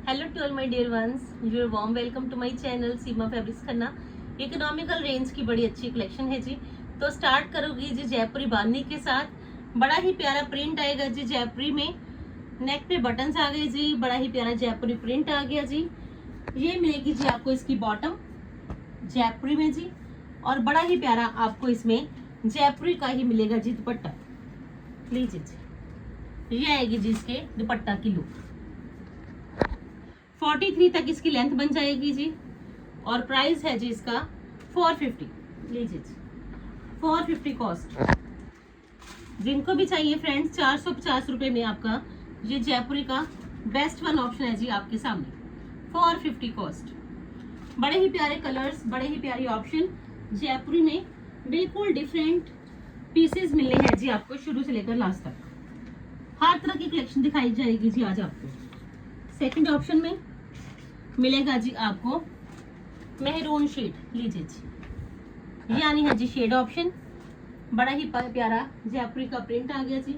Hello to all my dear ones, your warm welcome to my channel Seema fabrics Khanna. Economical range की बड़ी अच्छी collection है जी। तो start करोगी जी जयपुरी बांधनी के साथ। बड़ा ही प्यारा प्रिंट आएगा जी जयपुरी में। नेक पे बटन्स आ गए जी, बड़ा ही प्यारा जयपुरी प्रिंट आ गया जी। ये मिलेगी जी आपको इसकी बॉटम जयपुरी में जी, और बड़ा ही प्यारा आपको इसमें जयपुरी का ही मिलेगा जी दुपट्टा। लीजिए जी, ये आएगी जी इसके दुपट्टा की लुक। 43 तक इसकी लेंथ बन जाएगी जी, और प्राइस है जी इसका 450। लीजिए जी, 450 कॉस्ट। जिनको भी चाहिए फ्रेंड्स, 450 रुपए में आपका ये जयपुरी का बेस्ट वन ऑप्शन है जी आपके सामने। 450 कॉस्ट। बड़े ही प्यारे कलर्स, बड़े ही प्यारी ऑप्शन जयपुरी में। बिल्कुल डिफरेंट पीसेस मिलने हैं जी आपको शुरू से लेकर लास्ट तक। हर तरह की कलेक्शन दिखाई जाएगी जी आज आपको। सेकंड ऑप्शन में मिलेगा जी आपको मेहरून शेड। लीजिए जी, ये आनी है जी शेड ऑप्शन। बड़ा ही प्यारा जयपुरी का प्रिंट आ गया जी।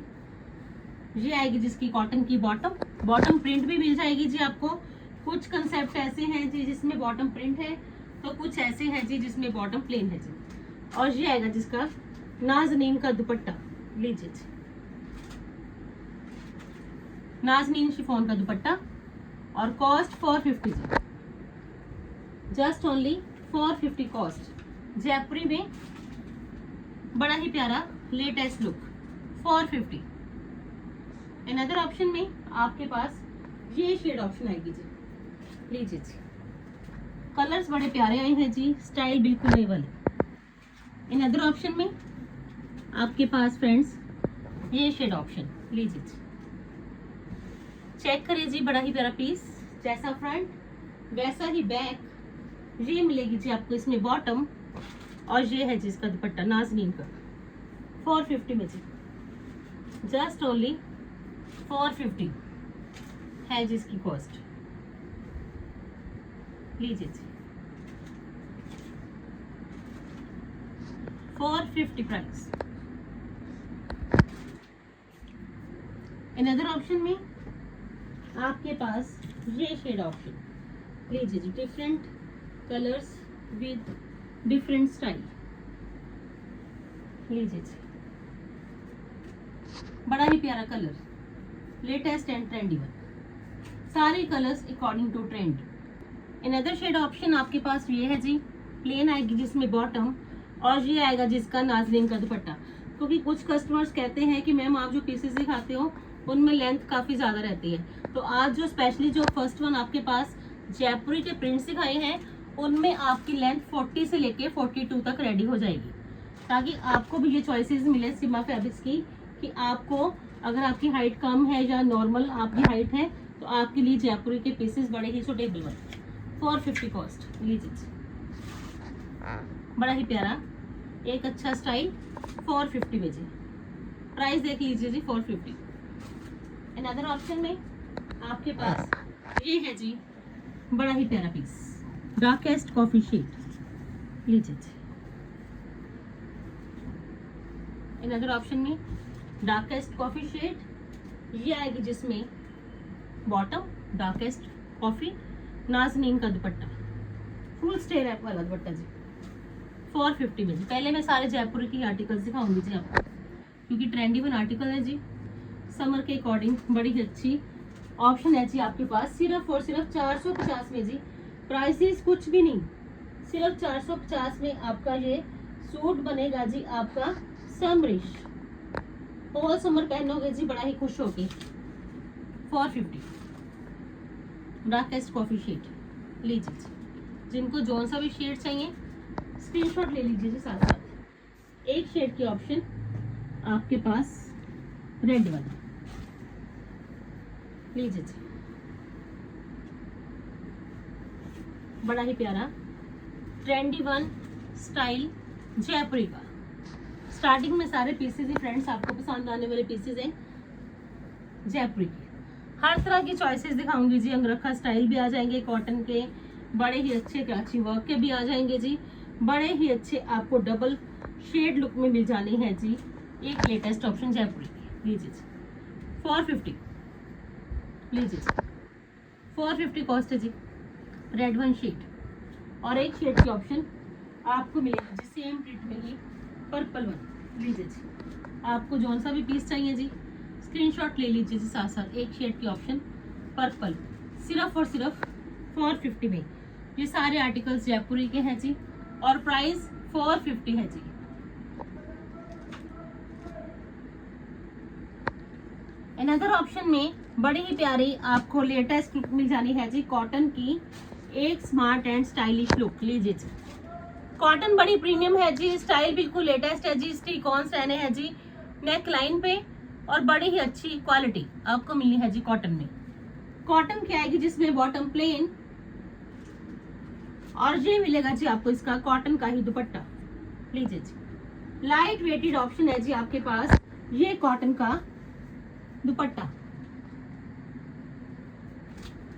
ये आएगी जिसकी कॉटन की बॉटम प्रिंट भी मिल जाएगी जी आपको। कुछ कंसेप्ट ऐसे हैं जी जिसमें बॉटम प्रिंट है, तो कुछ ऐसे हैं जी जिसमें बॉटम प्लेन है जी। और ये आएगा जिसका नाजनीन का दुपट्टा। लीजिए जी, नाजनीन शिफॉन का दुपट्टा, और कॉस्ट 450 जी। Just only 450 cost. जयपुरी में बड़ा ही प्यारा लेटेस्ट लुक 450। अनदर ऑप्शन में आपके पास ये शेड ऑप्शन आएगी जी। लीजिए जी, कलर्स बड़े प्यारे आए हैं जी, स्टाइल बिल्कुल नए वाले। अनदर ऑप्शन में आपके पास फ्रेंड्स ये शेड ऑप्शन। लीजिए जी, चेक करिए जी, बड़ा ही प्यारा पीस। जैसा फ्रंट वैसा ही बैक। ये मिलेगी जी आपको इसमें बॉटम, और ये है जी इसका दुपट्टा नाजनीन का 450 में जी। जस्ट ओनली 450 है जी इसकी कॉस्ट। लीजिए जी, 450 प्राइस। अनदर ऑप्शन में आपके पास ये शेड ऑप्शन। लीजिए जी, different colours with different style. लीजिए जी, बड़ा ही प्यारा colour, latest and trendy one. सारे colours according to trend. Another shade option आपके पास ये है जी, प्लेन आएगी जिसमें बॉटम, और ये आएगा जिसका नाजनीन का दुपट्टा। क्योंकि कुछ कस्टमर्स कहते हैं कि मैम आप जो पीसेस दिखाते हो उनमें लेंथ काफी ज्यादा रहती है, तो आज जो स्पेशली जो फर्स्ट वन आपके पास जयपुरी के प्रिंट्स दिखाए हैं उनमें आपकी लेंथ 40 से लेके 42 तक रेडी हो जाएगी, ताकि आपको भी ये चॉइसेस मिले सीमा फैब्रिक्स की कि आपको अगर आपकी हाइट कम है या नॉर्मल आपकी हाइट है तो आपके लिए जयपुरी के पीसेस बड़े ही सुटेबल बने। 450 कॉस्ट। लीजिए, बड़ा ही प्यारा एक अच्छा स्टाइल 450 में जी। प्राइस देख लीजिए जी 450। अनदर ऑप्शन में आपके पास ये है जी, बड़ा ही प्यारा पीस डार्केस्ट कॉफी शेड। लीजिए जी, अनदर ऑप्शन में डार्केस्ट कॉफी शेड। ये आएगी जिसमें बॉटम डार्केस्ट कॉफी, नाजनीन का दुपट्टा, फुल स्टे रैप वाला दुपट्टा जी। 450 में जी। पहले मैं सारे जयपुरी की आर्टिकल्स दिखाऊंगी जी आपको, क्योंकि ट्रेंडी वन आर्टिकल है जी। समर के अकॉर्डिंग बड़ी ही अच्छी ऑप्शन है जी आपके पास। सिर्फ और सिर्फ 450 में जी। प्राइसेस कुछ भी नहीं, सिर्फ 450 में आपका ये सूट बनेगा जी आपका समरिश। होल समर पहनोगे जी बड़ा ही खुश होके। 450 डार्केस्ट कॉफी शेड। लीजिए जी, जिनको जौन सा भी शेड चाहिए स्क्रीनशॉट ले लीजिए जी। साथ साथ एक शेड की ऑप्शन आपके पास रेड वाला। लीजिए जी, बड़ा ही प्यारा ट्रेंडी वन स्टाइल जयपुरी का। स्टार्टिंग में सारे पीसेस ही फ्रेंड्स आपको पसंद आने वाले पीसेस हैं जयपुरी के। हर तरह की चॉइसेस दिखाऊंगी जी। अंगरखा स्टाइल भी आ जाएंगे, कॉटन के बड़े ही अच्छे कराची वर्क के भी आ जाएंगे जी। बड़े ही अच्छे आपको डबल शेड लुक में मिल जाने हैं जी। एक लेटेस्ट ऑप्शन जयपुरी की। लीजिए 450। लीजिए 450 कॉस्ट है जी। रेड वन शेड और एक शेड की ऑप्शन आपको मिलेगी जी सेम प्रिंट में ही, पर्पल वन। लीजिए जी, आपको जौन सा भी पीस चाहिए जी स्क्रीनशॉट ले लीजिए जी, साथ साथ एक शेड की ऑप्शन पर्पल, सिर्फ और सिर्फ 450 में। ये सारे आर्टिकल्स जयपुरी के हैं जी और प्राइस 450 है जी। अनदर ऑप्शन में बड़ी ही प्यारी आपको लेटेस्ट लुक मिल जानी है जी, कॉटन की एक स्मार्ट एंड स्टाइलिश लुक। लीजिए जी, कॉटन बड़ी प्रीमियम है जी, स्टाइल बिल्कुल लेटेस्ट है जी, स्टिक ऑन रहने हैं जी नेक लाइन पे और बड़ी ही अच्छी क्वालिटी आपको मिलनी है जी कॉटन में। कॉटन की आएगी जिसमें बॉटम प्लेन और ये मिलेगा जी आपको इसका कॉटन का ही दुपट्टा। लीजिए जी, लाइट वेटेड ऑप्शन है जी आपके पास, ये कॉटन का दुपट्टा।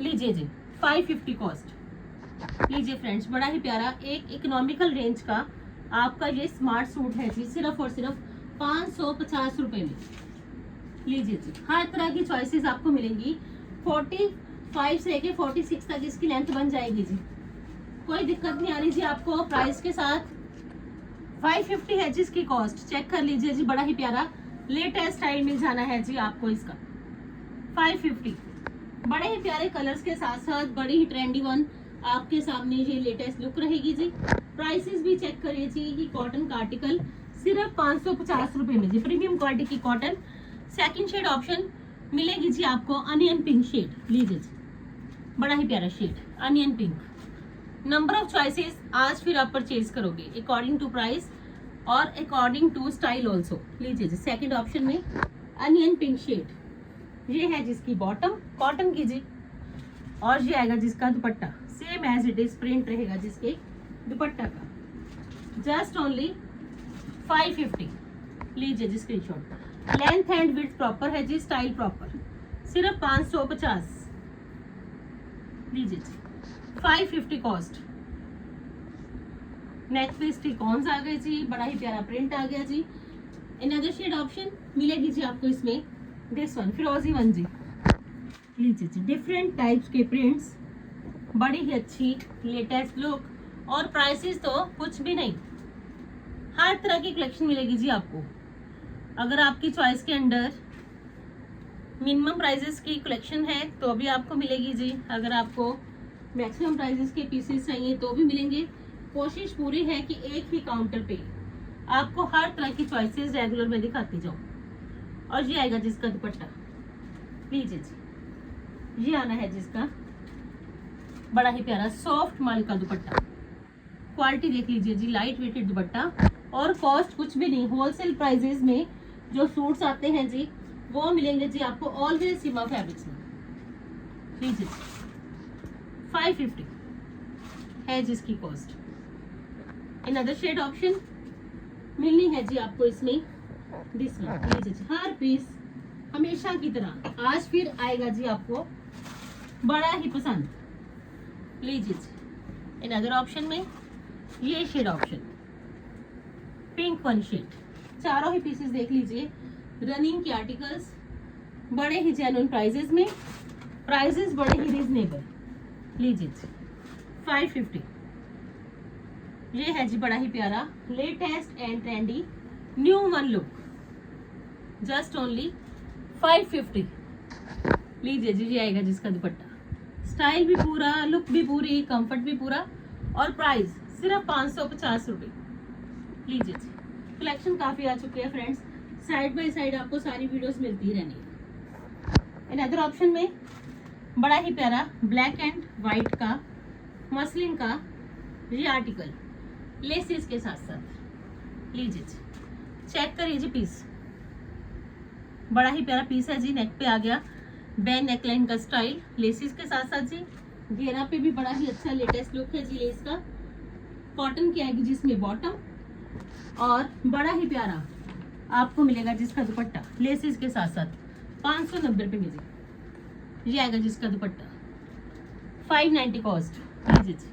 लीजिए जी, 550 कॉस्ट। लीजिए फ्रेंड्स, बड़ा ही प्यारा एक इकोनॉमिकल रेंज का आपका ये स्मार्ट सूट है जी, सिर्फ और सिर्फ 550 रुपए में। लीजिए जी, हर तरह की चॉइसेस आपको मिलेंगी। 45 से लेके 46 तक इसकी लेंथ बन जाएगी जी, कोई दिक्कत नहीं आ रही जी आपको। प्राइस के साथ 550 है जिसकी कॉस्ट, चेक कर लीजिए जी, बड़ा ही प्यारा लेटेस्ट स्टाइल मिल जाना है जी आपको इसका 550। बड़े ही प्यारे कलर्स के साथ साथ बड़ी ही ट्रेंडी वन आपके सामने ये लेटेस्ट लुक रहेगी जी। प्राइसेस भी चेक करिए जी, कि कॉटन का आर्टिकल सिर्फ 550 रुपए में जी, प्रीमियम क्वालिटी की कॉटन। सेकंड शेड ऑप्शन मिलेगी जी आपको अनियन पिंक शेड। लीजिए जी, बड़ा ही प्यारा shade onion pink. Number of choices आज फिर आप परचेज करोगे अकॉर्डिंग टू प्राइस और अकॉर्डिंग टू स्टाइल ऑल्सो। लीजिए जी, सेकंड ऑप्शन में अनियन पिंक शेड, ये है जिसकी बॉटम कॉटन की जी और ये आएगा जिसका दुपट्टा same as it is print रहेगा जिसके दुपट्टा का, जस्ट ओनली 550। लीजिए जी screenshot, length and width proper है जी, स्टाइल प्रॉपर, सिर्फ 550। लीजिए जी, 550 कॉस्ट। नेक पे स्टिक-ऑन्स आ गए जी, बड़ा ही प्यारा प्रिंट आ गया जी। अनदर शेड ऑप्शन मिलेगी जी आपको इसमें, दिस वन फिरोजी वन जी। लीजिए जी, डिफरेंट टाइप्स के प्रिंट्स, बड़ी ही अच्छी लेटेस्ट लुक और प्राइसेस तो कुछ भी नहीं। हर तरह की कलेक्शन मिलेगी जी आपको। अगर आपकी चॉइस के अंडर मिनिमम प्राइसेस की कलेक्शन है तो भी आपको मिलेगी जी, अगर आपको मैक्सिमम प्राइसेस के पीसेस चाहिए तो भी मिलेंगे। कोशिश पूरी है कि एक ही काउंटर पे आपको हर तरह की चॉइसेस रेगुलर में दिखाती जाऊं। और ये आएगा जिसका दुपट्टा, लीजिए जी, ये आना है जिसका बड़ा ही प्यारा सॉफ्ट मल का दुपट्टा। क्वालिटी देख लीजिए जी, लाइट वेटेड दुपट्टा और कॉस्ट कुछ भी नहीं। होलसेल प्राइजेस में जो सूट्स आते हैं जी वो मिलेंगे जी आपको ऑलवेज सीमा फैब्रिक्स में। लीजिए 550 है जिसकी कॉस्ट। अनदर शेड ऑप्शन मिलनी है जी आपको इसमें, दिस वन। लीजिए जी, हर पीस हमेशा की तरह आज फिर आएगा जी आपको बड़ा ही पसंद। लीजिए जी, अनदर ऑप्शन में ये shade option pink one shade, चारों ही पीसेस देख लीजिए, रनिंग के आर्टिकल्स, बड़े ही जेन्युइन प्राइजेस में, प्राइजेस बड़े ही रीजनेबल। लीजिए जी, 550। ये है जी बड़ा ही प्यारा latest and trendy new one look, just only 550। लीजिए जी, ये आएगा जिसका दुपट्टा, स्टाइल भी पूरा, लुक भी पूरी, कंफर्ट भी पूरा और प्राइस सिर्फ 550 रुपये। लीजिए जी, कलेक्शन काफी आ चुकी है फ्रेंड्स, साइड बाय साइड आपको सारी वीडियोस मिलती रहनी है। अनदर ऑप्शन में बड़ा ही प्यारा ब्लैक एंड वाइट का मसलिन का ये आर्टिकल लेसेस के साथ साथ। लीजिए जी, चेक करिए जी पीस, बड़ा ही प्यारा पीस है जी, नेक पे आ गया बैन नेकलाइन का स्टाइल, लेसेस के साथ साथ जी घेरा पे भी बड़ा ही अच्छा लेटेस्ट लुक है जी लेस का। कॉटन की आएगी जिसमें बॉटम और बड़ा ही प्यारा आपको मिलेगा जिसका दुपट्टा लेसेस के साथ साथ 590 रुपये में जी। ये आएगा जिसका दुपट्टा 590 कॉस्ट। लीजिए जी,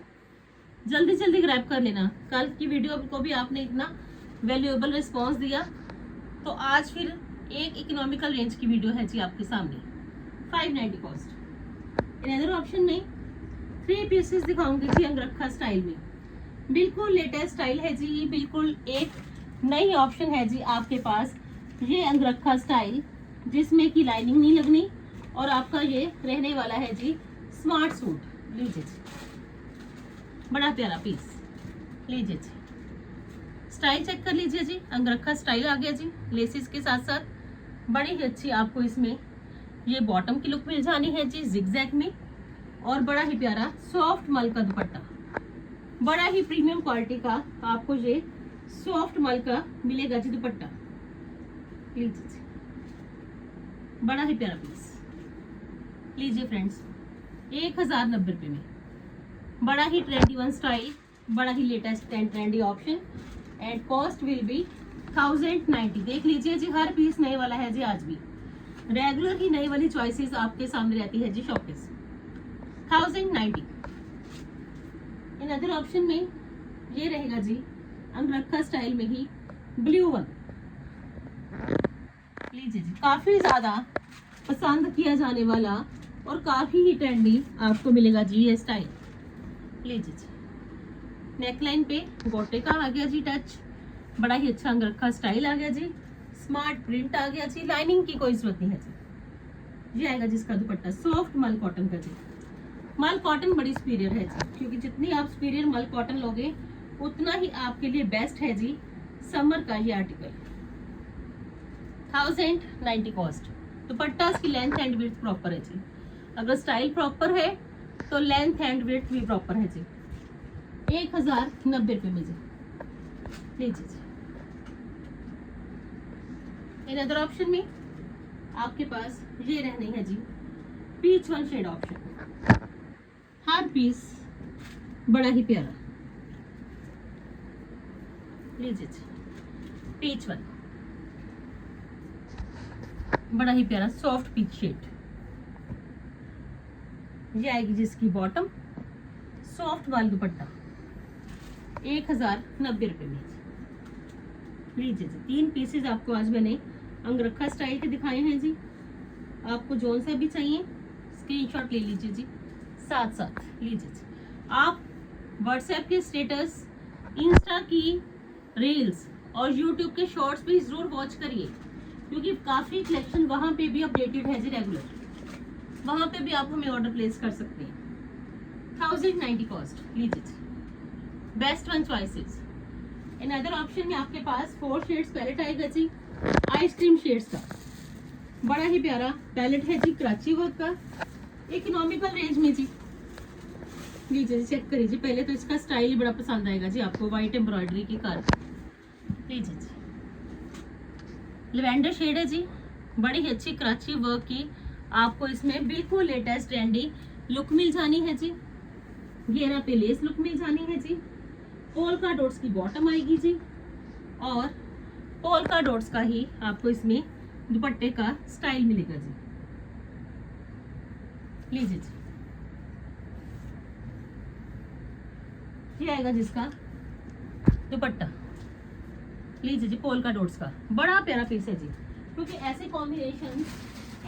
जल्दी जल्दी ग्रैब कर लेना, कल की वीडियो को भी आपने इतना वैल्यूएबल रिस्पांस दिया तो आज फिर एक इकोनॉमिकल रेंज की वीडियो है जी आपके सामने, 590 कॉस्ट। इन अदर ऑप्शन में 3 पीसेस दिखाऊंगी जी अंगरखा स्टाइल में। बिल्कुल लेटेस्ट स्टाइल है जी, बिल्कुल एक नई ऑप्शन है जी आपके पास। ये अंगरखा स्टाइल जिसमें कि लाइनिंग नहीं लगनी और आपका ये रहने वाला है जी स्मार्ट सूट। लीजिए जी, बड़ा प्यारा पीस। लीजिए जी, स्टाइल चेक कर लीजिए जी, अंगरखा स्टाइल आ गया जी लेसिस के साथ साथ। बड़ी ही अच्छी आपको इसमें ये बॉटम की लुक मिल जानी है जी जिगजैग में, और बड़ा ही प्यारा सॉफ्ट मल का दुपट्टा, बड़ा ही प्रीमियम क्वालिटी का आपको ये सॉफ्ट मल का मिलेगा जी दुपट्टा। लीजिए जी, बड़ा ही प्यारा पीस। लीजिए फ्रेंड्स, 1090 रुपये में, बड़ा ही ट्रेंडी वन स्टाइल, बड़ा ही latest and trendy option, and cost will be 1090। देख लीजिए जी, हर पीस नए वाला है जी। आज भी रेगुलर ही नई वाली चॉइसेस आपके सामने रहती है जी शॉपिस। 1090। इन अदर ऑप्शन में ये रहेगा जी अंगरखा स्टाइल में ही ब्लू वन। लीजिए जी, काफी ज्यादा पसंद किया जाने वाला और काफी ही ट्रेंडी आपको मिलेगा जी ये स्टाइल। लीजिए जी, नेकलाइन पे गोटे का आ गया जी टच, बड़ा ही अच्छा अंगरखा स्टाइल आ गया जी, स्मार्ट प्रिंट आ गया जी, लाइनिंग की कोई जरूरत नहीं है जी। ये आएगा जिसका दुपट्टा सॉफ्ट मल कॉटन का जी। मल कॉटन बड़ी सुपीरियर है जी, क्योंकि जितनी आप सुपीरियर मल कॉटन लोगे उतना ही आपके लिए बेस्ट है जी समर का ये आर्टिकल। 1090 कॉस्ट। दुपट्टा की लेंथ एंड विड्थ प्रॉपर है जी, अगर स्टाइल प्रॉपर है तो लेंथ एंड विड्थ भी प्रॉपर है जी। 1090 रुपये में जी। लीजिए जी, इन अदर ऑप्शन में आपके पास ये रहनी है जी पीच वन शेड ऑप्शन। हर पीस बड़ा ही प्यारा। लीजिए जी, पीच वन, बड़ा ही प्यारा सॉफ्ट पीच शेड। ये आएगी जिसकी बॉटम, सॉफ्ट वाला दुपट्टा, 1090 रुपये में। लीजिए जी, 3 पीसेज आपको आज मैंने अंगरखा स्टाइल के दिखाए हैं जी। आपको जोन सा भी चाहिए स्क्रीनशॉट ले लीजिए जी साथ साथ। लीजिए जी, आप व्हाट्सएप के स्टेटस, इंस्टा की रील्स और यूट्यूब के शॉर्ट्स भी जरूर वॉच करिए, क्योंकि काफ़ी कलेक्शन वहाँ पे भी अपडेटेड है जी रेगुलर, वहाँ पे भी आप हमें ऑर्डर प्लेस कर सकते हैं। 1090 कॉस्ट। लीजिए जी, best one choices. In other option में आपके पास 4 शेड्स पैलेट आएगा जी आइसक्रीम शेड्स का, बड़ा ही प्यारा पैलेट है जी कराची वर्क का, इकोनॉमिकल रेंज में जी। लीजिए चेक करिए जी, पहले तो इसका स्टाइल बड़ा पसंद आएगा जी आपको, वाइट एम्ब्रॉयडरी की कार। लीजिए जी, लेवेंडर शेड है जी, बड़ी ही अच्छी कराची वर्क की आपको इसमें बिल्कुल लेटेस्ट ट्रेंडी लुक मिल जानी है जी। घेरा पे लेस लुक मिल जानी है जी, पोल्का डॉट्स की बॉटम आएगी जी, और पोल्का डॉट्स का ही आपको इसमें दुपट्टे का स्टाइल मिलेगा जी। लीजिए जी, ये आएगा जिसका दुपट्टा। लीजिए जी, पोल्का डॉट्स का बड़ा प्यारा पीस है जी, क्योंकि ऐसे कॉम्बिनेशन,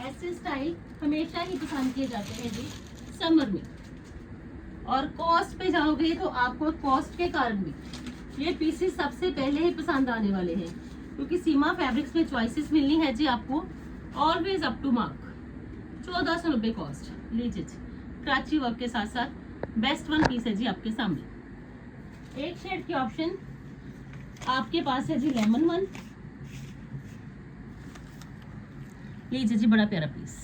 ऐसे स्टाइल हमेशा ही पसंद किए जाते हैं जी समर में। और कॉस्ट पे जाओगे तो आपको कॉस्ट के कारण भी ये पीसेस सबसे पहले ही पसंद आने वाले हैं, क्योंकि सीमा फैब्रिक्स में चॉइसेस मिलनी है जी आपको always up to mark. 1490 cost. लीजिए जी, कराची वर्क के साथ साथ बेस्ट वन पीस है जी आपके सामने। एक शेड की ऑप्शन आपके पास है जी लेमन वन। लीजिए जी, बड़ा प्यारा पीस,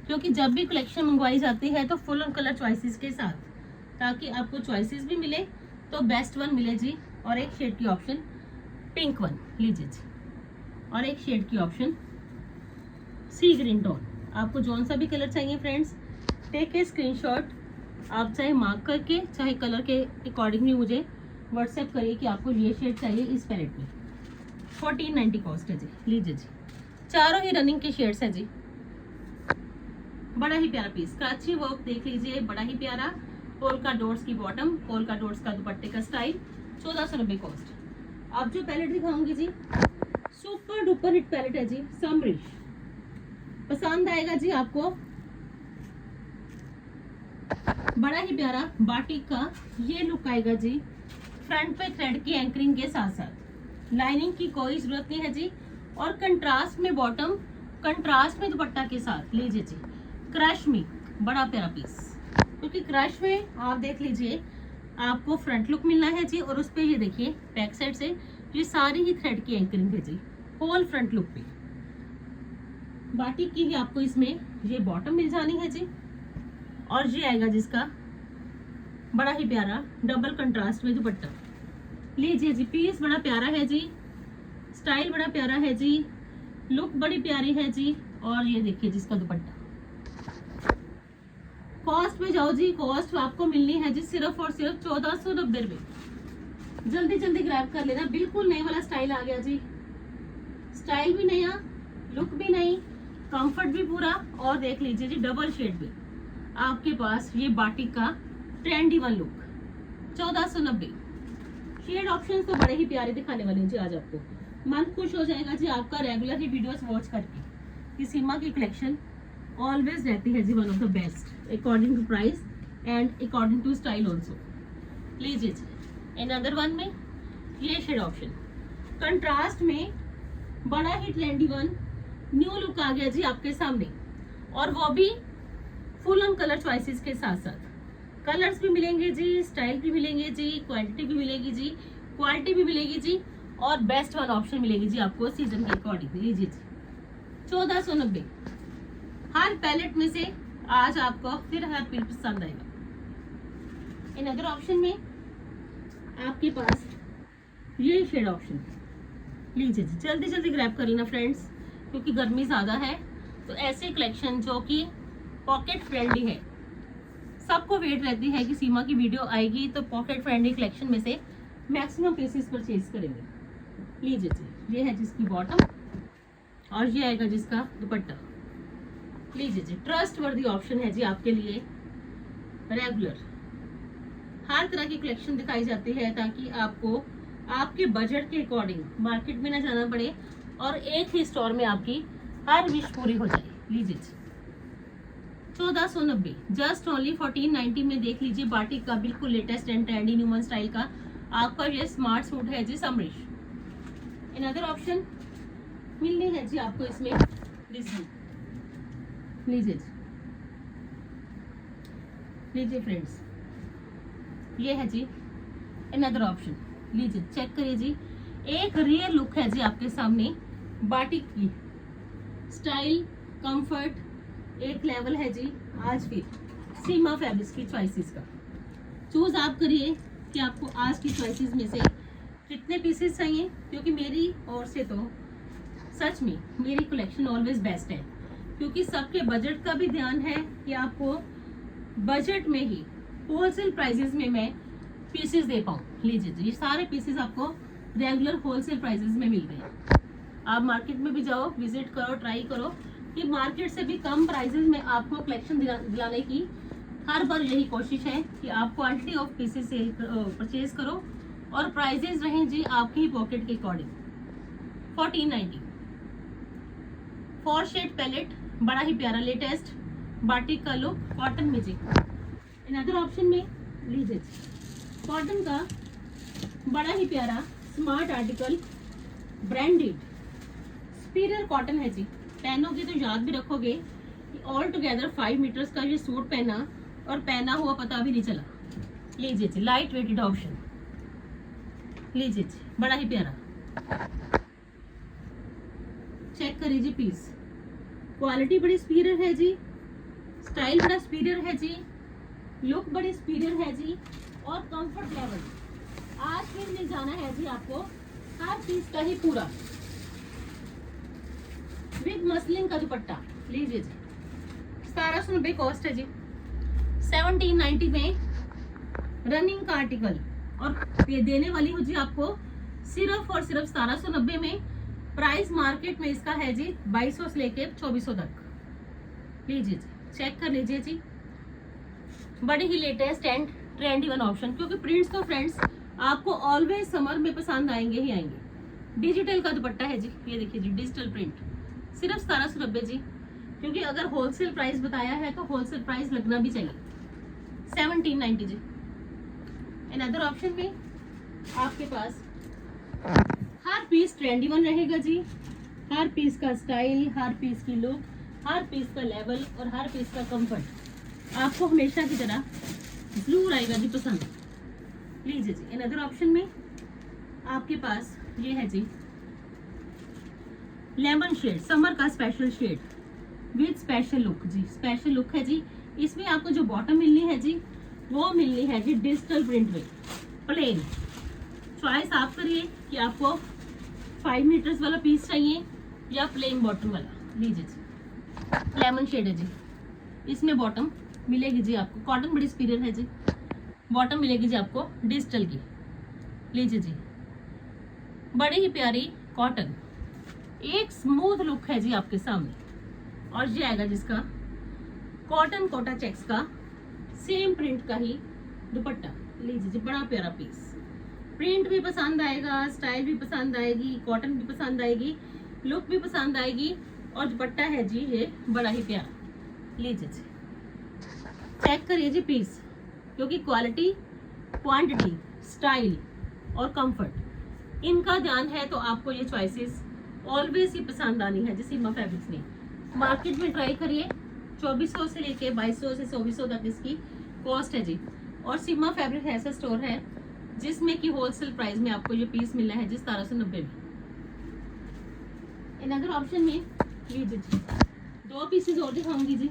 क्योंकि जब भी कलेक्शन मंगवाई जाती है तो फुल ऑन कलर चॉइसेस के साथ, ताकि आपको चॉइसेस भी मिले तो बेस्ट वन मिले जी। और एक शेड की ऑप्शन पिंक वन। लीजिए जी, और एक शेड की ऑप्शन सी ग्रीन टोन। आपको जौन सा भी कलर चाहिए फ्रेंड्स, टेक ए स्क्रीनशॉट। आप चाहे मार्क करके चाहे कलर के अकॉर्डिंगली मुझे व्हाट्सएप करिए कि आपको ये शेड चाहिए इस पैलेट में। 1490 कॉस्ट है जी। लीजिए जी, चारों ही रनिंग के शेड्स है जी, बड़ा ही प्यारा पीस। कराची वर्क देख लीजिए, बड़ा ही प्यारा। पोल्का डॉट्स की बॉटम, पोल्का डॉट्स का दुपट्टे का स्टाइल, 1490 कॉस्ट। अब जो पैलेट दिखाऊंगी जी, सुपर डुपर हिट पैलेट है जी, समरिश। पसंद आएगा जी आपको, बड़ा ही प्यारा बाटिक का ये लुक आएगा जी। फ्रंट पे थ्रेड की एंकरिंग के साथ साथ लाइनिंग की कोई जरूरत नहीं है जी। और कंट्रास्ट में बॉटम, कंट्रास्ट में दुपट्टा के साथ। लीजिए जी, क्रश में बड़ा प्यारा पीस, क्योंकि क्रश में आप देख लीजिए आपको फ्रंट लुक मिलना है जी। और उस पे ये देखिए बैक साइड से ये सारी ही थ्रेड की एंकरिंग है जी, होल फ्रंट लुक पे। बाटिक की ही आपको इसमें ये बॉटम मिल जानी है जी। और ये आएगा जिसका बड़ा ही प्यारा डबल कंट्रास्ट में दुपट्टा। लीजिए जी, पीस बड़ा प्यारा है जी, स्टाइल बड़ा प्यारा है जी, लुक बड़ी प्यारी है जी। और ये देखिए जिसका दुपट्टा। कॉस्ट में जाओ जी, कॉस्ट आपको मिलनी है जी सिर्फ और सिर्फ 1490 रुपए। जल्दी जल्दी ग्रैब कर लेना, बिल्कुल नए वाला स्टाइल आ गया जी। स्टाइल भी नया, लुक भी नई, कंफर्ट भी पूरा। और देख लीजिए जी डबल शेड भी आपके पास ये बाटिक का trendy one look 1490। Shade options तो बड़े ही प्यारे दिखाने वाले हैं जी आज आपको। मन खुश हो जाएगा जी आपका रेगुलर ही वीडियोस वॉच करके कि सीमा की कलेक्शन ऑलवेज रहती है जी one of the best according to price and according to style also. लीजिए जी, अनदर वन में ये शेड ऑप्शन कंट्रास्ट में बड़ा ही ट्रेंडी वन न्यू लुक आ गया जी आपके सामने। और वो भी फुल ऑन कलर चॉइसेस के साथ साथ कलर्स भी मिलेंगे जी, स्टाइल भी मिलेंगे जी, क्वांटिटी भी मिलेगी जी, क्वालिटी भी मिलेगी जी। और बेस्ट वन ऑप्शन मिलेगी जी आपको सीजन के अकॉर्डिंग। लीजिए जी 1490। हर पैलेट में से आज आपको फिर हर पीस पसंद आएगा। इन अदर ऑप्शन में आपके पास ये शेड ऑप्शन। लीजिए जी, जल्दी जल्दी ग्रैब कर लेना फ्रेंड्स, क्योंकि गर्मी ज्यादा है। तो ऐसे कलेक्शन जो कि पॉकेट फ्रेंडली है, सबको वेट रहती है कि सीमा की वीडियो आएगी तो पॉकेट फ्रेंडली कलेक्शन में से मैक्सिमम पीसेस परचेज करेंगे। लीजिए जी, ये है जिसकी बॉटम और ये आएगा जिसका दुपट्टा। लीजिए जी, ट्रस्ट वर्दी ऑप्शन है जी आपके लिए। रेगुलर हर तरह की कलेक्शन दिखाई जाती है ताकि आपको आपके बजट के अकॉर्डिंग मार्केट में ना जाना पड़े और एक ही स्टोर में आपकी हर विश पूरी हो जाए। लीजिए जी 1490, जस्ट ओनली 1490 में देख लीजिए बाटिक का बिल्कुल लेटेस्ट एंड ट्रेंडी न्यूमन स्टाइल का आपका ये स्मार्ट सूट है जी समरिश। अनदर ऑप्शन मिलनी है जी आपको इसमें डिस्काउंट। लीजिए जी, लीजिए फ्रेंड्स, ये है जी अनदर ऑप्शन। लीजिए चेक करिए जी, एक रियल लुक है जी आपके सामने बाटिक की। स्टाइल कंफर्ट एक लेवल है जी। आज फिर सीमा फैब्रिक्स की चॉइसेस का चूज आप करिए कि आपको आज की चॉइसेस में से कितने पीसेस चाहिए, क्योंकि मेरी ओर से तो सच में मेरी कलेक्शन ऑलवेज बेस्ट है, क्योंकि सबके बजट का भी ध्यान है कि आपको बजट में ही होलसेल प्राइसेस में मैं पीसेस दे पाऊँ। लीजिए जी, ये सारे पीसेस आपको रेगुलर होलसेल प्राइसेस में मिल रहे हैं। आप मार्केट में भी जाओ, विजिट करो, ट्राई करो कि मार्केट से भी कम प्राइसेस में आपको कलेक्शन दिलाने की हर बार यही कोशिश है कि आप quantity of pieces cell purchase करो और प्राइसेस रहें जी आपकी पॉकेट के अकॉर्डिंग। 1490 4 शेड पैलेट, बड़ा ही प्यारा लेटेस्ट बाटिक का लुक कॉटन में जी। अनदर ऑप्शन में लीजिए कॉटन का बड़ा ही प्यारा smart article branded superior cotton है जी। पहनोगे तो याद भी रखोगे कि ऑल टुगेदर 5 मीटर्स का ये सूट पहना और पहना हुआ पता भी नहीं चला। लीजिए जी, लाइट वेटेड ऑप्शन। लीजिए जी, बड़ा ही प्यारा, चेक करिए जी पीस। क्वालिटी बड़ी सुपीरियर है जी, स्टाइल बड़ा सुपीरियर है जी, लुक बड़ी सुपीरियर है जी, और कंफर्ट लेवल आज फिर मिल जाना है जी आपको हर चीज का ही पूरा विद मसलिन का दुपट्टा। लीजिए जी, 1790 कॉस्ट है जी। 1790 में रनिंग का आर्टिकल और ये देने वाली हूँ जी आपको सिर्फ और सिर्फ 1790 में। प्राइस मार्केट में इसका है जी 2200 से लेके 2400 तक। लीजिए जी, चेक कर लीजिए जी, बड़ी ही latest and trendy one option, क्योंकि प्रिंट्स तो फ्रेंड्स आपको ऑलवेज समर में पसंद आएंगे ही आएंगे। डिजिटल का दुपट्टा है जी, ये देखिए जी डिजिटल प्रिंट, सिर्फ 1790 जी, क्योंकि अगर होलसेल प्राइस बताया है तो होलसेल प्राइस लगना भी चाहिए। 1790 जी। अनदर ऑप्शन में आपके पास हर पीस ट्रेंडी वन रहेगा जी, हर पीस का स्टाइल, हर पीस की लुक, हर पीस का लेवल और हर पीस का कंफर्ट आपको हमेशा की तरह जरूर आएगा जी पसंद। लीजिए जी। अनदर ऑप्शन में आपके पास ये है जी लेमन शेड, समर का special shade with special look जी। स्पेशल लुक है जी। इसमें आपको जो बॉटम मिलनी है जी वो मिलनी है जी डिजिटल प्रिंट में, प्लेन। चॉइस आप करिए कि आपको 5 मीटर्स वाला पीस चाहिए या प्लेन बॉटम वाला। लीजिए जी। लेमन शेड है जी। इसमें बॉटम मिलेगी जी आपको, कॉटन बड़ी सुपीरियर है जी। बॉटम मिलेगी जी आपको डिजिटल की। लीजिए जी। बड़ी ही प्यारी कॉटन, एक स्मूथ लुक है जी आपके सामने। और ये आएगा जिसका कॉटन कोटा चेक्स का सेम प्रिंट का ही दुपट्टा। लीजिए जी। बड़ा प्यारा पीस, प्रिंट भी पसंद आएगा, स्टाइल भी पसंद आएगी, कॉटन भी पसंद आएगी, लुक भी पसंद आएगी और दुपट्टा है जी ये बड़ा ही प्यारा। लीजिए जी। चेक करिए जी पीस, क्योंकि क्वालिटी, क्वांटिटी, स्टाइल और कंफर्ट इनका ध्यान है तो आपको ये चॉइसेस ऑलवेज ही पसंद आनी है जी सीमा फैब्रिक्स में। मार्केट में ट्राई करिए, 2400 से लेके 2200 से 2400 तक इसकी कॉस्ट है जी। और सीमा फैब्रिक ऐसा स्टोर है जिसमें कि होलसेल प्राइस में आपको ये पीस मिलना है जी 1790 में। इन अदर ऑप्शन में लीजिए जी 2 पीसेस और दिखाऊंगी जी।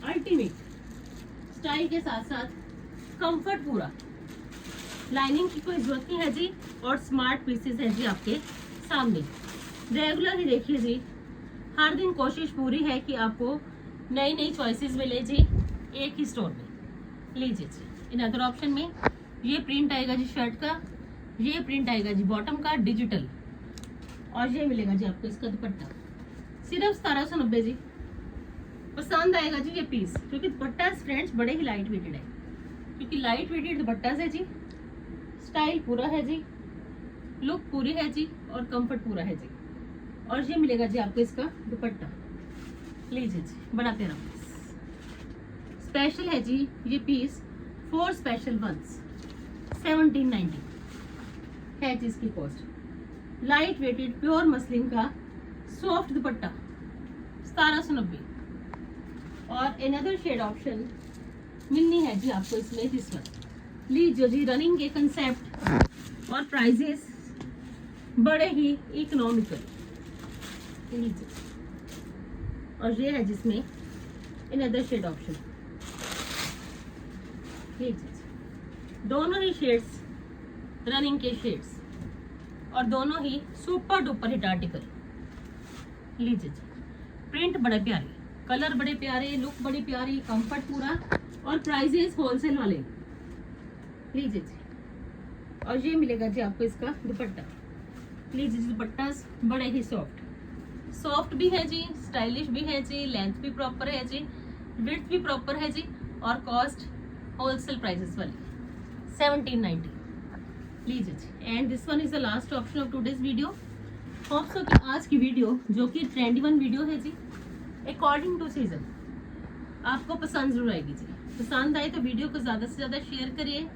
अल्टीमेट स्टाइल के साथ साथ कंफर्ट पूरा, लाइनिंग की कोई जरूरत नहीं है जी और स्मार्ट पीसेस है जी आपके सामने। रेगुलर ही देखिए जी, हर दिन कोशिश पूरी है कि आपको नई नई चॉइसेस मिले जी एक ही स्टोर में। लीजिए जी। इन अदर ऑप्शन में ये प्रिंट आएगा जी शर्ट का, ये प्रिंट आएगा जी बॉटम का डिजिटल और ये मिलेगा जी आपको इसका दुपट्टा सिर्फ 1790 जी। पसंद आएगा जी ये पीस, क्योंकि दुपट्टा फ्रेंड्स बड़े ही लाइट वेटेड है, क्योंकि लाइट वेटेड दुपट्टा है जी, स्टाइल पूरा है जी, लुक पूरी है जी और कंफर्ट पूरा है जी। और ये मिलेगा जी आपको इसका दुपट्टा। लीजिए जी। बड़ा प्यारा पीस, स्पेशल है जी ये पीस फॉर स्पेशल वंस। 1790 है जी इसकी cost. Light weighted pure muslin का सॉफ्ट दुपट्टा 1790। और अनदर शेड ऑप्शन मिलनी है जी आपको इसमें दिस वन। लीजिए जी। रनिंग के कंसेप्ट और प्राइजेस बड़े ही इकोनॉमिकल। लीजिए। और ये है जिसमें अनदर शेड ऑप्शन। लीजिए। दोनों ही शेड्स रनिंग के शेड्स और दोनों ही सुपर डुपर हिट आर्टिकल। लीजिए जी। प्रिंट बड़े प्यारे, कलर बड़े प्यारे, लुक बड़ी प्यारी, कंफर्ट पूरा और प्राइजेस होलसेल वाले। लीजिए जी। और ये मिलेगा जी आपको इसका दुपट्टा। लीजिए जी। दुपट्टा बड़े ही सॉफ्ट भी है जी, स्टाइलिश भी है जी, लेंथ भी प्रॉपर है जी, विड्थ भी प्रॉपर है जी और कॉस्ट होलसेल प्राइसेस वाली 1790। लीजिए जी। And this one is the last option of today's video. Hope so कि आज की वीडियो जो कि ट्रेंडी वन वीडियो है जी, अकॉर्डिंग टू सीजन आपको पसंद जरूर आएगी जी। पसंद आए तो वीडियो को ज़्यादा से ज़्यादा शेयर करिए,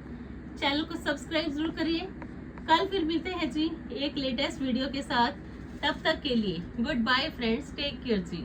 चैनल को सब्सक्राइब जरूर करिए। कल फिर मिलते हैं जी एक लेटेस्ट वीडियो के साथ। तब तक के लिए good bye friends, take care जी।